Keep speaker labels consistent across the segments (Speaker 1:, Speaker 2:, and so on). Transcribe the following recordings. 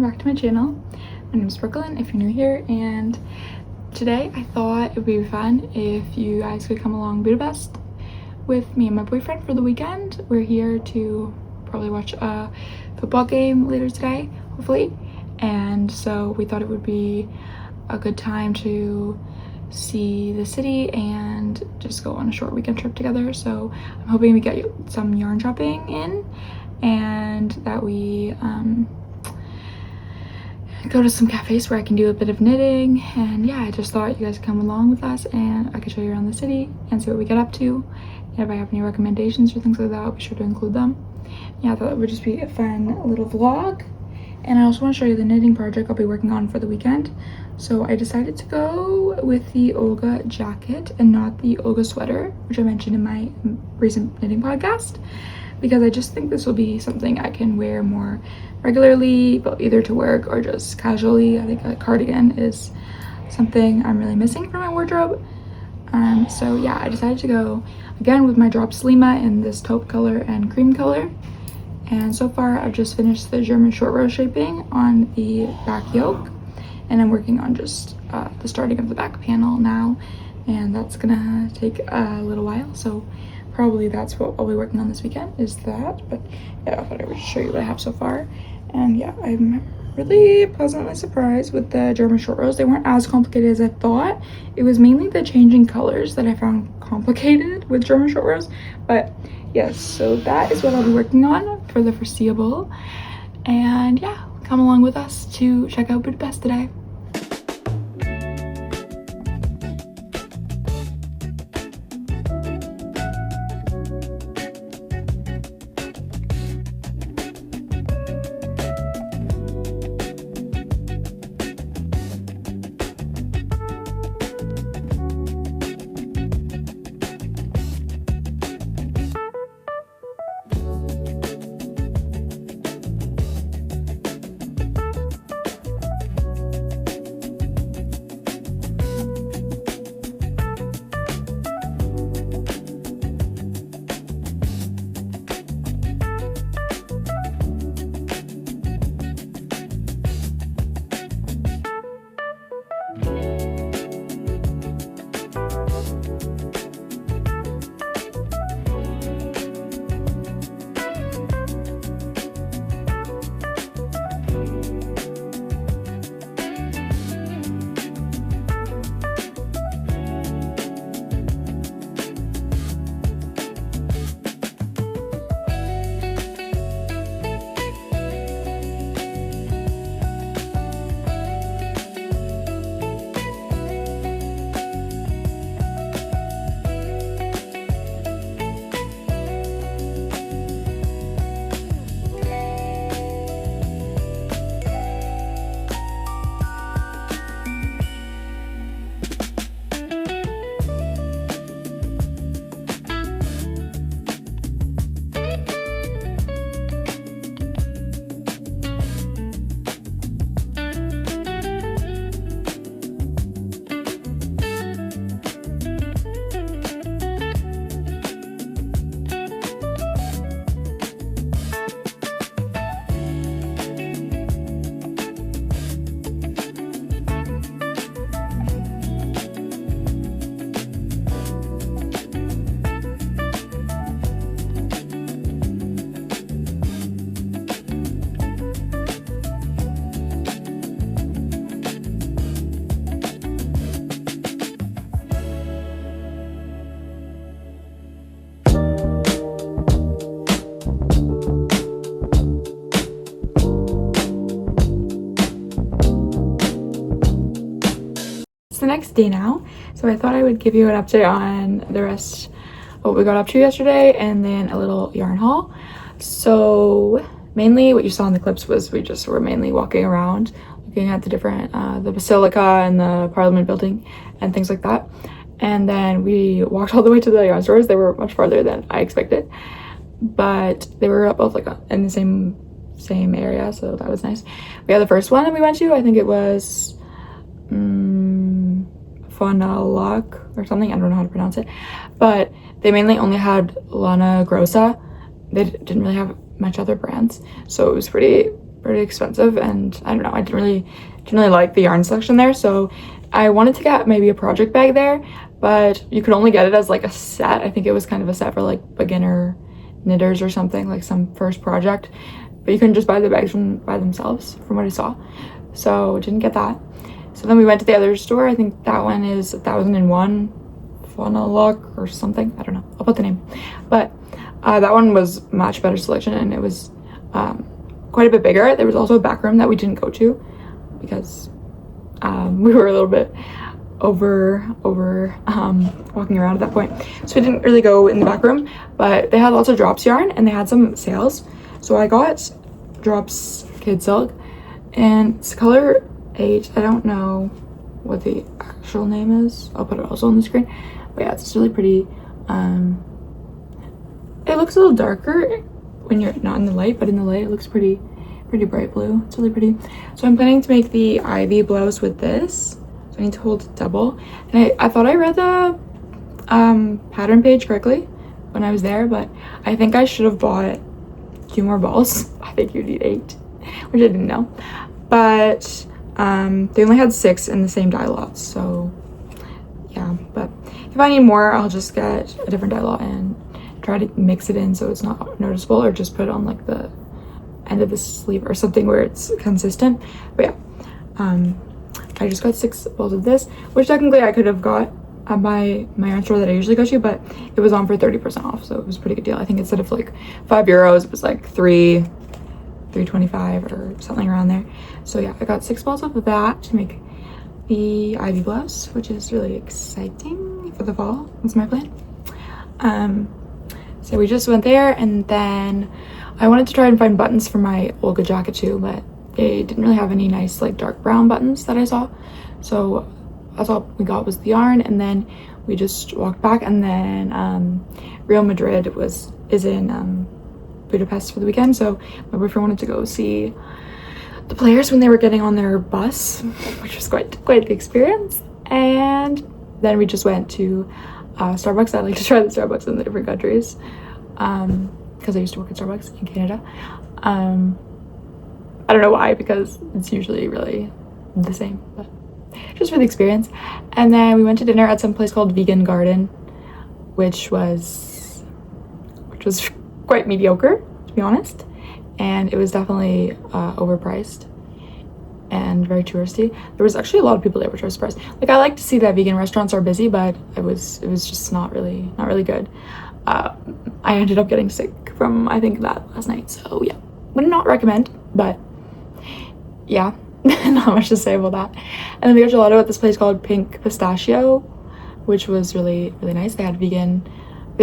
Speaker 1: back to my channel. My name is Brooklyn if you're new here, and today I thought it would be fun if you guys could come along Budapest with me and my boyfriend for the weekend. We're here to probably watch a football game later today, hopefully, and so we thought it would be a good time to see the city and just go on a short weekend trip together. So I'm hoping we get some yarn shopping in and that we go to some cafes where I can do a bit of knitting. And yeah, I just thought you guys could come along with us and I could show you around the city and see what we get up to. And if I have any recommendations or things like that, I'll be sure to include them. Yeah, I thought it would just be a fun little vlog. And I also want to show you the knitting project I'll be working on for the weekend. So I decided to go with the Olga jacket and not the Olga sweater, which I mentioned in my recent knitting podcast, because I just think this will be something I can wear more regularly, but either to work or just casually. I think a cardigan is something I'm really missing from my wardrobe. So yeah, I decided to go again with my drop Slima in this taupe color and cream color. And so far I've just finished the German short row shaping on the back yoke, and I'm working on just the starting of the back panel now, and that's gonna take a little while, so probably that's what I'll be working on this weekend, is that. But yeah, I thought I would show you what I have so far. And yeah, I'm really pleasantly surprised with the German short rows. They weren't as complicated as I thought. It was mainly the changing colors that I found complicated with German short rows. But yes, so that is what I'll be working on for the foreseeable. And yeah, come along with us to check out Budapest today. The next day now, so I thought I would give you an update on the rest of what we got up to yesterday and then a little yarn haul. So mainly what you saw in the clips was we just were mainly walking around looking at the different the basilica and the parliament building and things like that, and then we walked all the way to the yarn stores. They were much farther than I expected, but they were both like in the same area, so that was nice. We had the first one that we went to, I think it was Fonalak or something, I don't know how to pronounce it, but they mainly only had Lana Grossa. They didn't really have much other brands, so it was pretty pretty expensive, and I don't know, I didn't really like the yarn selection there, so I wanted to get maybe a project bag there, but you could only get it as like a set. I think it was kind of a set for like beginner knitters or something, like some first project, but you couldn't just buy the bags by themselves from what I saw, so didn't get that. So then we went to the other store. I think that one is 1001 Look or something, I don't know, I'll put the name, but that one was much better selection, and it was quite a bit bigger. There was also a back room that we didn't go to because we were a little bit over walking around at that point, so we didn't really go in the back room, but they had lots of drops yarn and they had some sales, so I got drops kid silk, and it's color 8. I don't know what the actual name is, I'll put it also on the screen, but yeah, it's really pretty. It looks a little darker when you're not in the light, but in the light it looks pretty bright blue. It's really pretty. So I'm planning to make the ivy blouse with this, so I need to hold it double, and I thought I read the pattern page correctly when I was there, but I think I should have bought 2 more balls. I think you need 8, which I didn't know, but they only had 6 in the same dye lot, so yeah. But if I need more, I'll just get a different dye lot and try to mix it in so it's not noticeable, or just put it on like the end of the sleeve or something where it's consistent. But yeah, I just got 6 balls of this, which technically I could have got at my yarn store that I usually go to, but it was on for 30% off, so it was a pretty good deal. I think instead of like €5, it was like $3.25 or something around there. So yeah, I got 6 balls of that to make the ivy blouse, which is really exciting for the fall. That's my plan. So we just went there, and then I wanted to try and find buttons for my Olga jacket too, but they didn't really have any nice like dark brown buttons that I saw, so that's all we got was the yarn, and then we just walked back, and then Real Madrid is in Budapest for the weekend, so my boyfriend wanted to go see the players when they were getting on their bus, which was quite the experience. And then we just went to Starbucks. I like to try the Starbucks in the different countries because I used to work at Starbucks in Canada. I don't know why, because it's usually really the same, but just for the experience. And then we went to dinner at some place called Vegan Garden, which was quite mediocre, to be honest, and it was definitely overpriced and very touristy. There was actually a lot of people there, which I was surprised. Like, I like to see that vegan restaurants are busy, but it was just not really good. I ended up getting sick from, I think, that last night, so yeah, would not recommend, but yeah. Not much to say about that. And then we got gelato at this place called Pink Pistachio, which was really nice. They had a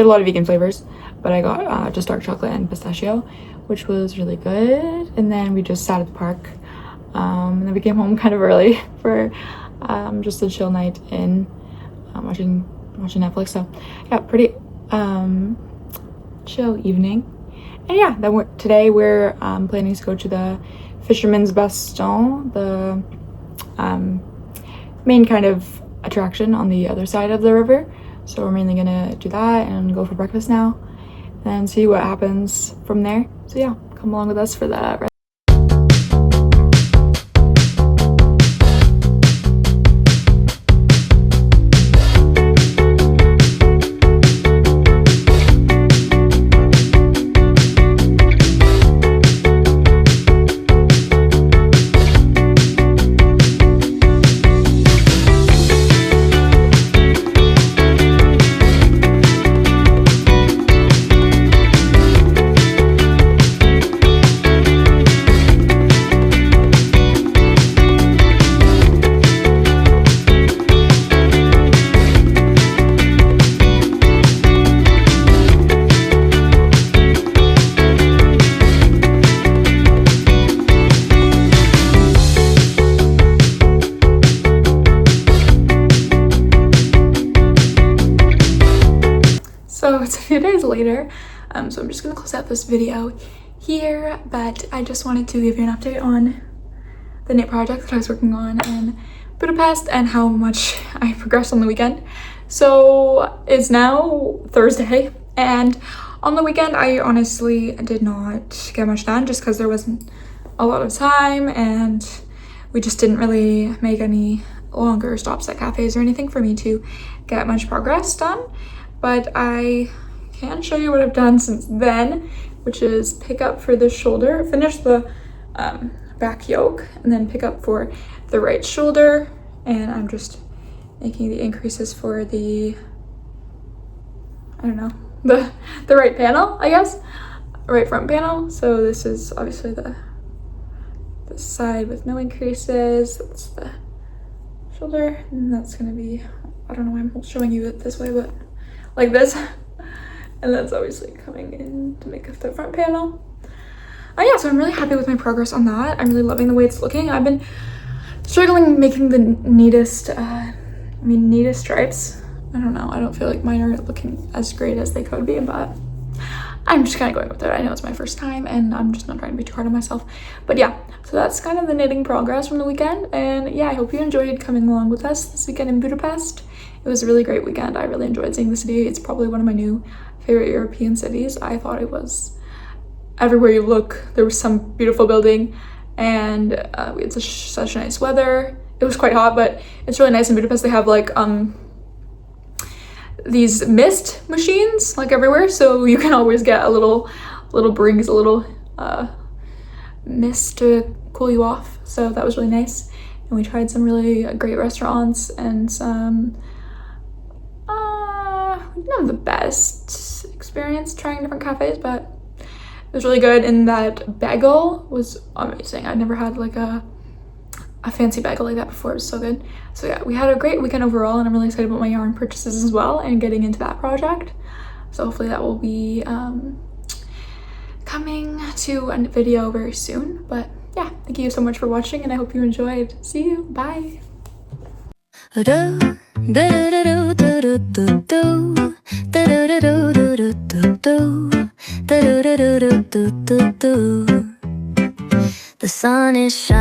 Speaker 1: lot of vegan flavors, but I got just dark chocolate and pistachio, which was really good. And then we just sat at the park, and then we came home kind of early for just a chill night in watching Netflix. So yeah, pretty chill evening. And yeah, then today we're planning to go to the Fisherman's Bastion, the main kind of attraction on the other side of the river. So we're mainly gonna do that and go for breakfast now and see what happens from there. So yeah, come along with us for that. So it's a few days later, so I'm just gonna close out this video here, but I just wanted to give you an update on the knit project that I was working on in Budapest and how much I progressed on the weekend. So it's now Thursday, and on the weekend I honestly did not get much done just because there wasn't a lot of time, and we just didn't really make any longer stops at cafes or anything for me to get much progress done. But I can show you what I've done since then, which is pick up for the shoulder, finish the back yoke, and then pick up for the right shoulder. And I'm just making the increases for the, I don't know, the right panel, I guess, right front panel. So this is obviously the side with no increases. That's the shoulder, and that's gonna be, I don't know why I'm showing you it this way, but like this. And that's obviously coming in to make up the front panel. Yeah, so I'm really happy with my progress on that. I'm really loving the way it's looking. I've been struggling making the neatest stripes. I don't know, I don't feel like mine are looking as great as they could be, but I'm just kind of going with it. I know it's my first time and I'm just not trying to be too hard on myself. But yeah, so that's kind of the knitting progress from the weekend. And yeah, I hope you enjoyed coming along with us this weekend in Budapest. It was a really great weekend. I really enjoyed seeing the city. It's probably one of my new favorite European cities. I thought it was, everywhere you look, there was some beautiful building, and we had such nice weather. It was quite hot, but it's really nice in Budapest. They have like these mist machines like everywhere, so you can always get a little breeze, a little mist to cool you off. So that was really nice. And we tried some really great restaurants and some not the best experience trying different cafes, but it was really good. And that bagel was amazing. I'd never had like a fancy bagel like that before. It was so good. So yeah, we had a great weekend overall, and I'm really excited about my yarn purchases as well and getting into that project. So hopefully that will be coming to a video very soon. But yeah, thank you so much for watching, and I hope you enjoyed. See you. Bye. The sun is shining.